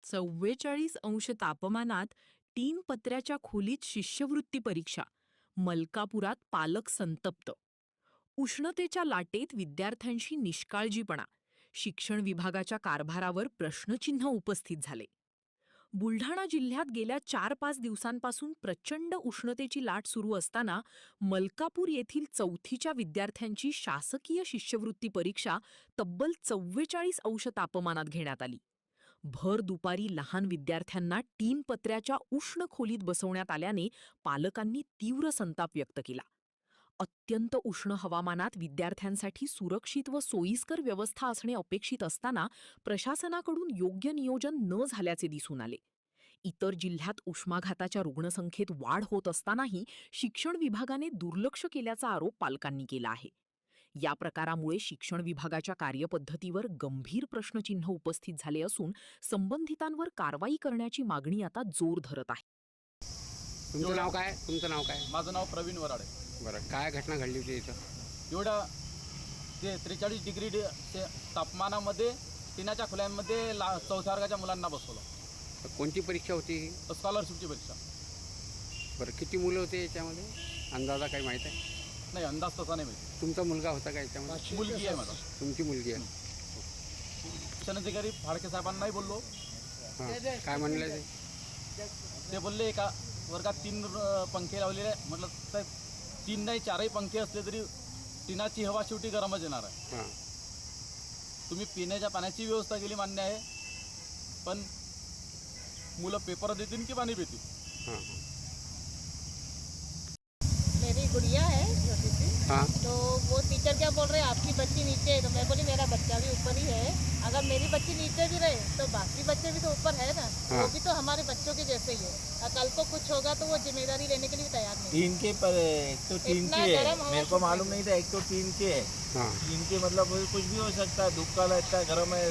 44 अंश तापमानात टीन पत्र्याच्या खोलीत शिष्यवृत्ती परीक्षा. मलकापुरात पालक संतप्त. उष्णतेच्या लाटेत विद्यार्थ्यांशी निष्काळजीपणा. शिक्षण विभागाच्या कारभारावर प्रश्नचिन्ह उपस्थित झाले. बुलढाणा जिल्ह्यात गेल्या 4-5 दिवसांपासून प्रचंड उष्णतेची लाट सुरू असताना मलकापूर येथील 4थीच्या विद्यार्थ्यांची शासकीय शिष्यवृत्ती परीक्षा तब्बल 44 अंश तापमानात घेण्यात आली. भर दुपारी लहान विद्यार्थ्यांना टीन पत्र्याच्या उष्ण खोलीत बसवण्यात आल्याने पालकांनी तीव्र संताप व्यक्त केला. अत्यंत उष्ण हवामानात विद्यार्थ्यांसाठी सुरक्षित व सोयीस्कर व्यवस्था असणे अपेक्षित असताना प्रशासनाकडून योग्य नियोजन न झाल्याचे दिसून आले. इतर जिल्ह्यात उष्माघाताच्या रुग्णसंख्येत वाढ होत असतानाही शिक्षण विभागाने दुर्लक्ष केल्याचा आरोप पालकांनी केला आहे. या प्रकारामुळे शिक्षण विभागाच्या कार्यपद्धतीवर गंभीर प्रश्नचिन्ह उपस्थित झाले असून संबंधितांवर कारवाई करण्याची मागणी आता जोर धरत आहे. तुमचं नाव काय? तुमचं नाव काय? माझं नाव प्रवीण वराडे. बरं, काय घटना घडली होती इथं? एवढं ते 43 डिग्री तापमानामध्ये टिनाच्या खोल्यांमध्ये 4थ्या वर्गाच्या मुलांना बसवलं. तर कोणती परीक्षा होती ही? स्कॉलरशिपची परीक्षा. बरं, किती मुलं होते याच्यामध्ये? अंदाजा काही माहीत आहे? नाही, अंदाज तसा नाही माहिती. तुमचा मुलगा होता का याच्यामध्ये? मुलगी आहे माझा. तुमची मुलगी आहे. शिक्षणाधिकारी फाडके साहेबांनाही बोललो. हां, काय म्हणले ते? ते बोलले एका वर्गात 3 पंखे लावलेले आहे. म्हटलं साहेब 3 नाही 4ही पंखे असले तरी टिनाची हवा शेवटी गरमच येणार आहे. हां, तुम्ही पिण्याच्या पाण्याची व्यवस्था केली मान्य आहे, पण मुलं पेपर देतील की पाणी पितील? हां, मेरी गुड़िया है छोटी सी, हां, तो वो टीचर क्या बोल रहे हैं आपकी बच्ची नीचे है, तो मैं बोली मेरा बच्चा भी ऊपर ही है. अगर मेरी बच्ची नीचे भी रहे तो बाकी बच्चे भी तो ऊपर है ना. हाँ. वो भी तो हमारे बच्चों के जैसे ही है. और कल को कुछ होगा तो वो जिम्मेदारी लेने के लिए तैयार नहीं. टीन के पर एक तो टीन इतना की है, गरम हवा मेरे को मालूम नहीं था. एक तो टीन के है, हां. टीन के मतलब कुछ भी हो सकता है. धूप का इतना गर्म है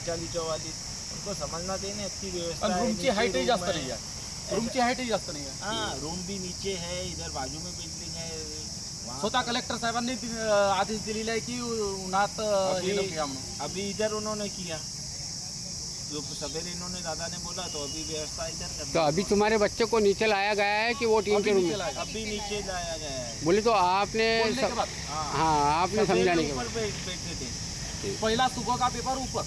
43-44. उनको समझना चाहिए ना इतनी व्यवस्था पण है. रूमची नीचे हाईटही room जास्त है. नाही आहे. रूमची हाईटही जास्त नाही आहे. हाँ, रूम भी नीचे है, इधर बाजू में बिल्डिंग है. वहाँ स्वतः कलेक्टर साहेबांनी आदेश दिलेला आहे की उन्हात अभी- हे नको या म्हणून. अभी इधर उन्होंने किया जो सवेरे इन्होंने दादा ने बोला, तो अभी व्यवस्था इधर कर तो अभी तुम्हारे बच्चे को नीचे लाया गया है कि वो टीन अभी के रूम नीचे में? लाया. अभी नीचे लाया गया है. बोले तो आपने बोलने के बाद हाँ, आपने सवेरे समझाने के ऊपर बाद बैठे थे. पहिला सुबह का पेपर ऊपर,